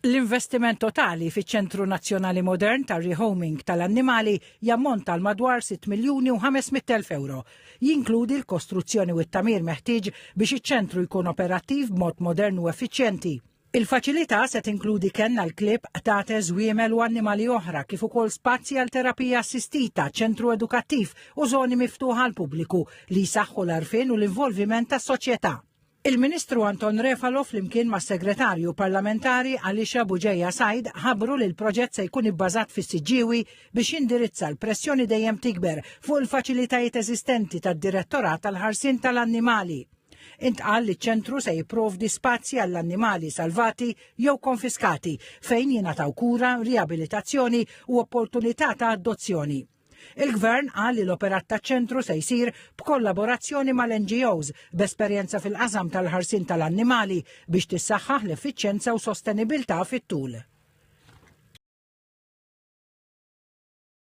L-investiment totali fiċ-Ċentru Nazzjonali Modern tar-Rehoming tal-Annimali jammonta għal madwar 6,500,000 euro. Jinkludi l-kostruzzjoni u t-tamir meħtieġ biex iċ-ċentru jkun operattiv b'mod modern u effiċjenti. Il-faċilità se tinkludi kenna l-klib, tates, wiemel u annimali oħra kif ukoll spazji għal terapija assistita, ċentru edukattiv u żoni miftuħa għal pubbliku li jsaħħu l-arfin u l-involviment tas-soċjetà. Il-Ministru Anton Refalo flimkien ma' segretarju parlamentari Alisha Buġeja Sajd ħabru li l-proġett se jkun ibbażat fis-Siġġiewi biex jindirizza l-pressjoni dejjem tikber fuq il-faċilitajiet eżistenti tad-Direttorat tal-Ħarsien tal-Annimali. Intqal li ċ-ċentru se jipprovdi spazji għall-annimali salvati jew konfiskati fejn jingħataw kura, riabilitazzjoni u opportunità ta' adozzjoni. Il-Gvern qal li l-operat taċ-ċentru se jsir b'kollaborazzjoni mal-NGOs b'esperjenza fil-qasam tal-ħarsien tal-annimali biex tissaħħaħ l-effiċjenza u sostenibilità fit-tul.